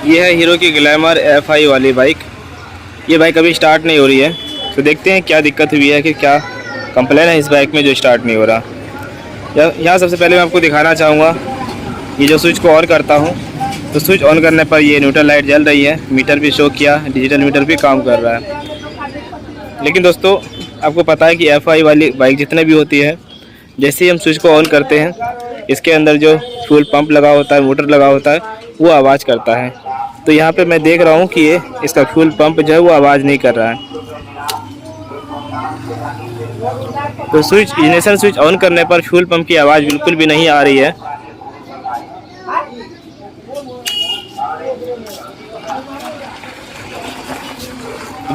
ये है हीरो की ग्लैमर FI वाली बाइक। ये बाइक अभी स्टार्ट नहीं हो रही है, तो देखते हैं क्या दिक्कत हुई है कि क्या कंप्लेन है इस बाइक में जो स्टार्ट नहीं हो रहा। यहाँ सबसे पहले मैं आपको दिखाना चाहूँगा, ये जो स्विच को ऑन करता हूँ तो स्विच ऑन करने पर ये न्यूट्रल लाइट जल रही है, मीटर भी शो किया, डिजिटल मीटर भी काम कर रहा है। लेकिन दोस्तों आपको पता है कि FI वाली बाइक जितने भी होती है, जैसे ही हम स्विच को ऑन करते हैं इसके अंदर जो फ्यूल पंप लगा होता है, मोटर लगा होता है, वो आवाज़ करता है। तो यहाँ पे मैं देख रहा हूँ कि ये इसका फ्यूल पंप जो है वो आवाज़ नहीं कर रहा है। तो इग्निशन स्विच ऑन करने पर फ्यूल पंप की आवाज़ बिल्कुल भी नहीं आ रही है।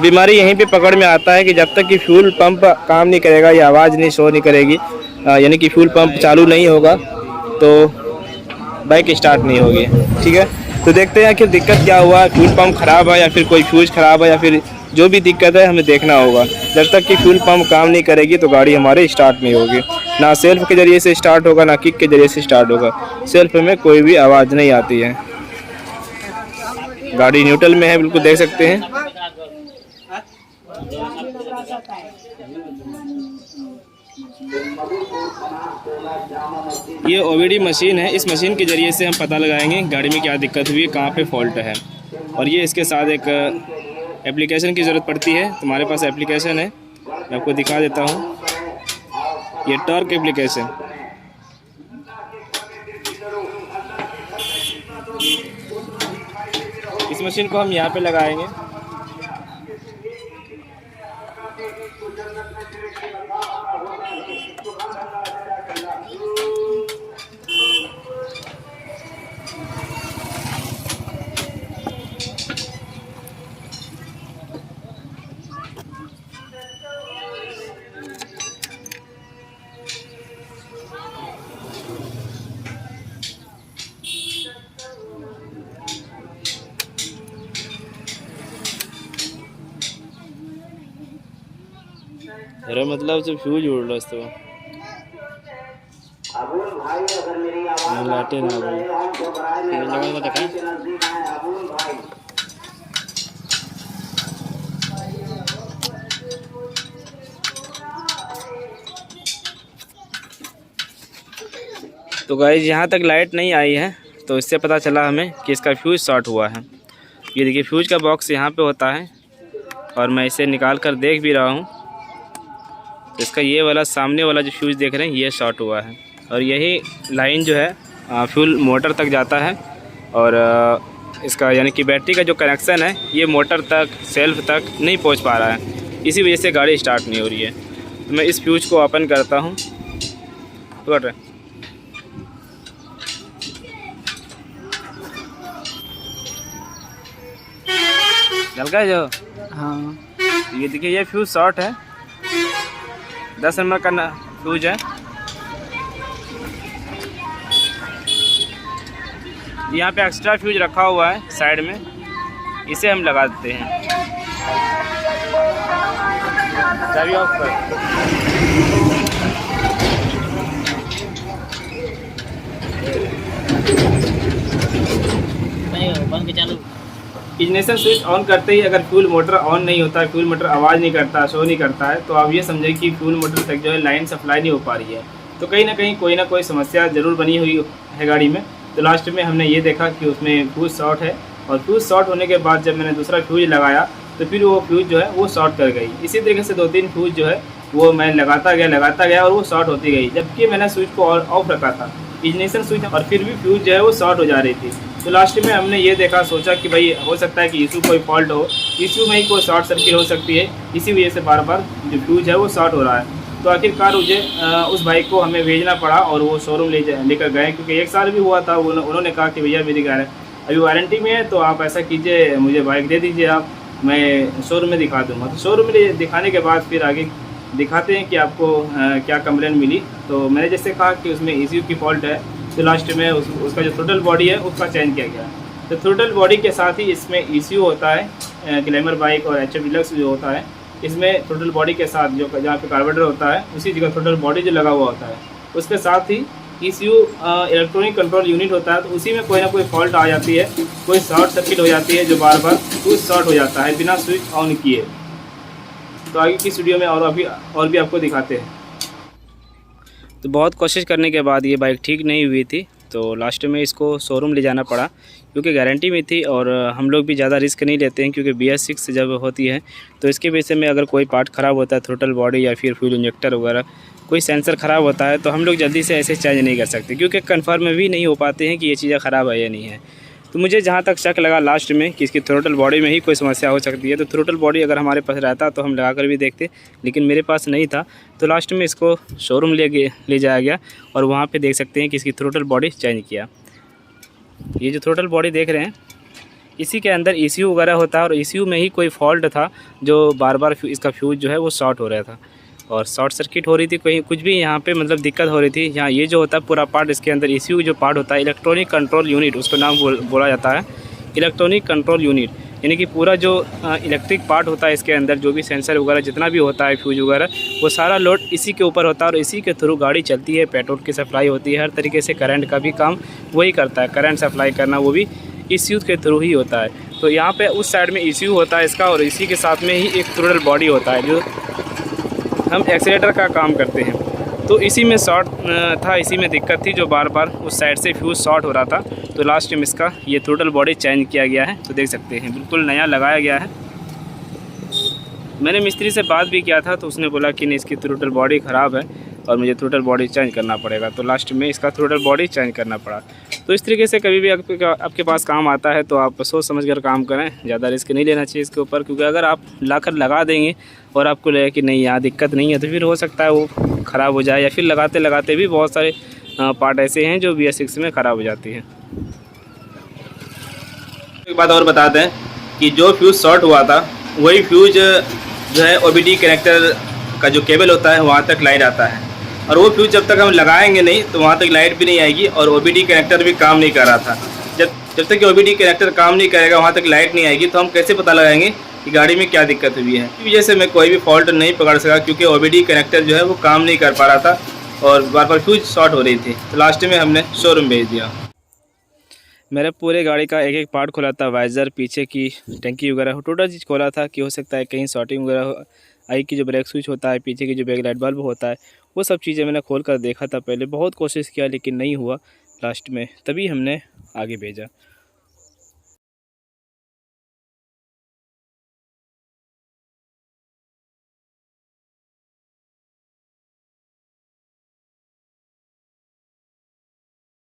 बीमारी यहीं पे पकड़ में आता है कि जब तक कि फ्यूल पंप काम नहीं करेगा, ये आवाज़ नहीं शो नहीं करेगी, यानी कि फ्यूल पंप चालू नहीं होगा तो बाइक स्टार्ट नहीं होगी। ठीक है, तो देखते हैं कि दिक्कत क्या हुआ, फ्यूल पंप ख़राब है या फिर कोई फ्यूज ख़राब है या फिर जो भी दिक्कत है हमें देखना होगा। जब तक कि फ्यूल पंप काम नहीं करेगी तो गाड़ी हमारे स्टार्ट नहीं होगी। ना सेल्फ के ज़रिए से स्टार्ट होगा, ना किक के ज़रिए से स्टार्ट होगा। सेल्फ में कोई भी आवाज़ नहीं आती है। गाड़ी न्यूट्रल में है, बिल्कुल देख सकते हैं। ये OBD मशीन है, इस मशीन के ज़रिए से हम पता लगाएंगे गाड़ी में क्या दिक्कत हुई है, कहाँ पे फॉल्ट है। और ये इसके साथ एक एप्लीकेशन की ज़रूरत पड़ती है। तुम्हारे पास एप्लीकेशन है, मैं आपको दिखा देता हूँ। ये टॉर्क एप्लीकेशन, इस मशीन को हम यहाँ पे लगाएंगे। अरे मतलब जब फ्यूज उड़ रहा तो लाटे ना तो गाइस यहाँ तक लाइट नहीं आई है, तो इससे पता चला हमें कि इसका फ्यूज शॉर्ट हुआ है। ये देखिए फ्यूज का बॉक्स यहाँ पे होता है और मैं इसे निकाल कर देख भी रहा हूँ। तो इसका ये वाला सामने वाला जो फ्यूज देख रहे हैं ये शॉर्ट हुआ है और यही लाइन जो है फ्यूल मोटर तक जाता है। और इसका यानी कि बैटरी का जो कनेक्शन है ये मोटर तक, सेल्फ तक नहीं पहुंच पा रहा है, इसी वजह से गाड़ी स्टार्ट नहीं हो रही है। तो मैं इस फ्यूज को ओपन करता हूँ। हल्का है जो, हाँ ये देखिए ये फ्यूज शॉर्ट है, 10 नंबर का फ्यूज है। यहाँ पे एक्स्ट्रा फ्यूज रखा हुआ है साइड में, इसे हम लगा देते हैं। चाबी ऑफ कर। बंद के चालू। इग्निशन स्विच ऑन करते ही अगर फ्यूल मोटर ऑन नहीं होता है, फ्यूल मोटर आवाज़ नहीं करता, शो नहीं करता है, तो आप ये समझें कि फ्यूल मोटर तक जो है लाइन सप्लाई नहीं हो पा रही है। तो कहीं ना कहीं कोई ना कोई समस्या ज़रूर बनी हुई है गाड़ी में। तो लास्ट में हमने ये देखा कि उसमें फ्यूज शॉर्ट है और फ्यूज शॉर्ट होने के बाद जब मैंने दूसरा फ्यूज लगाया तो फिर वो फ्यूज जो है वो शॉर्ट कर गई। इसी तरीके से 2-3 फ्यूज जो है वो मैं लगाता गया और वो शॉर्ट होती गई, जबकि मैंने स्विच को ऑफ रखा था, इग्निशन स्विच, और फिर भी फ्यूज जो है वो शॉर्ट हो जा रही थी। तो लास्ट में हमने ये देखा, सोचा कि भाई हो सकता है कि इशू कोई फॉल्ट हो, इशू में ही कोई शॉर्ट सर्किट हो सकती है, इसी वजह से बार बार जो फ्यूज है वो शॉर्ट हो रहा है। तो आखिरकार मुझे उस बाइक को हमें भेजना पड़ा और वो शोरूम लेकर गए, क्योंकि 1 साल भी हुआ था। उन्होंने कहा कि भैया मेरी गाड़ी अभी वारंटी में है, तो आप ऐसा कीजिए मुझे बाइक दे दीजिए, आप मैं शोरूम में दिखा दूँगा। तो शोरूम में दिखाने के बाद फिर आगे दिखाते हैं कि आपको क्या कंप्लेन मिली। तो मैंने जैसे कहा कि उसमें ECU की फॉल्ट है, तो लास्ट में उसका जो थ्रोटल बॉडी है उसका चेंज किया गया। तो थ्रोटल बॉडी के साथ ही इसमें ECU होता है, ग्लैमर बाइक और HF डिलक्स जो होता है, इसमें थ्रोटल बॉडी के साथ जो जहाँ पे कार्बोरेटर होता है उसी जगह थ्रोटल बॉडी जो लगा हुआ होता है, उसके साथ ही ECU इलेक्ट्रॉनिक कंट्रोल यूनिट होता है, तो उसी में कोई ना कोई फॉल्ट आ जाती है, कोई शॉर्ट सर्किट हो जाती है जो बार बार स्विच शॉर्ट हो जाता है बिना स्विच ऑन किए। तो आगे की वीडियो में और भी आपको दिखाते हैं। तो बहुत कोशिश करने के बाद ये बाइक ठीक नहीं हुई थी, तो लास्ट में इसको शोरूम ले जाना पड़ा क्योंकि गारंटी में थी और हम लोग भी ज़्यादा रिस्क नहीं लेते हैं क्योंकि BS6 जब होती है तो इसके वजह में अगर कोई पार्ट ख़राब होता है, थ्रोटल बॉडी या फिर फ्यूल इंजेक्टर वगैरह कोई सेंसर ख़राब होता है, तो हम लोग जल्दी से ऐसे चेंज नहीं कर सकते क्योंकि कन्फर्म भी नहीं हो पाते हैं कि ये चीज़ें ख़राब है या नहीं है। तो मुझे जहाँ तक शक लगा लास्ट में कि इसकी थ्रोटल बॉडी में ही कोई समस्या हो सकती है, तो थ्रोटल बॉडी अगर हमारे पास रहता तो हम लगा कर भी देखते, लेकिन मेरे पास नहीं था। तो लास्ट में इसको शोरूम ले जाया गया और वहाँ पे देख सकते हैं कि इसकी थ्रोटल बॉडी चेंज किया। ये जो थ्रोटल बॉडी देख रहे हैं इसी के अंदर ECU वगैरह होता है और ECU में ही कोई फॉल्ट था जो बार बार इसका फ्यूज जो है वो शॉर्ट हो रहा था और शॉर्ट सर्किट हो रही थी, कहीं कुछ भी यहाँ पे मतलब दिक्कत हो रही थी। यहाँ ये जो होता है पूरा पार्ट, इसके अंदर ECU जो पार्ट होता है इलेक्ट्रॉनिक कंट्रोल यूनिट, उसका नाम बोला जाता है इलेक्ट्रॉनिक कंट्रोल यूनिट, यानी कि पूरा जो इलेक्ट्रिक पार्ट होता है इसके अंदर जो भी सेंसर वगैरह जितना भी होता है फ्यूज वगैरह वो सारा लोड इसी के ऊपर होता है और इसी के थ्रू गाड़ी चलती है, पेट्रोल की सप्लाई होती है, हर तरीके से करंट का भी काम वही करता है, करंट सप्लाई करना वो भी ECU के थ्रू ही होता है। तो यहाँ पे उस साइड में ECU होता है इसका और इसी के साथ में ही एक थ्रोटल बॉडी होता है जो हम एक्सीलेटर का काम करते हैं। तो इसी में शॉर्ट था, इसी में दिक्कत थी जो बार बार उस साइड से फ्यूज शॉर्ट हो रहा था। तो लास्ट में इसका ये थ्रोटल बॉडी चेंज किया गया है, तो देख सकते हैं बिल्कुल नया लगाया गया है। मैंने मिस्त्री से बात भी किया था तो उसने बोला कि नहीं इसकी थ्रोटल बॉडी ख़राब है और मुझे थ्रोटल बॉडी चेंज करना पड़ेगा। तो लास्ट में इसका थ्रोटल बॉडी चेंज करना पड़ा। तो इस तरीके से कभी भी आपके पास काम आता है तो आप सोच समझ कर काम करें, ज़्यादा रिस्क नहीं लेना चाहिए इसके ऊपर, क्योंकि अगर आप लाकर लगा देंगे और आपको लगे कि नहीं यहाँ दिक्कत नहीं है तो फिर हो सकता है वो ख़राब हो जाए, या फिर लगाते लगाते भी बहुत सारे पार्ट ऐसे हैं जो BS6 में ख़राब हो जाती हैं। एक बात और बताते हैं कि जो फ्यूज़ शॉर्ट हुआ था वही फ्यूज़ जो है OBD कनेक्टर का जो केबल होता है वहाँ तक लाइट आता है और वो फ्यूज़ जब तक हम लगाएंगे नहीं तो वहाँ तक लाइट भी नहीं आएगी और OBD कनेक्टर भी काम नहीं कर रहा था। जब तक कि OBD कनेक्टर काम नहीं करेगा वहाँ तक लाइट नहीं आएगी, तो हम कैसे पता लगाएंगे कि गाड़ी में क्या दिक्कत हुई है। इस वजह से मैं कोई भी फॉल्ट नहीं पकड़ सका क्योंकि OBD कनेक्टर जो है वो काम नहीं कर पा रहा था और बार बार फ्यूज शॉर्ट हो रही थी। तो लास्ट में हमने शोरूम भेज दिया। मेरे पूरे गाड़ी का एक एक पार्ट खोला था, वाइज़र, पीछे की टंकी वगैरह टोटल चीज़ खोला था कि हो सकता है कहीं शॉर्टिंग वगैरह आई, की जो ब्रेक स्विच होता है, पीछे की जो बैक लाइट बल्ब होता है, वो सब चीज़ें मैंने खोल कर देखा था। पहले बहुत कोशिश किया लेकिन नहीं हुआ, लास्ट में तभी हमने आगे भेजा।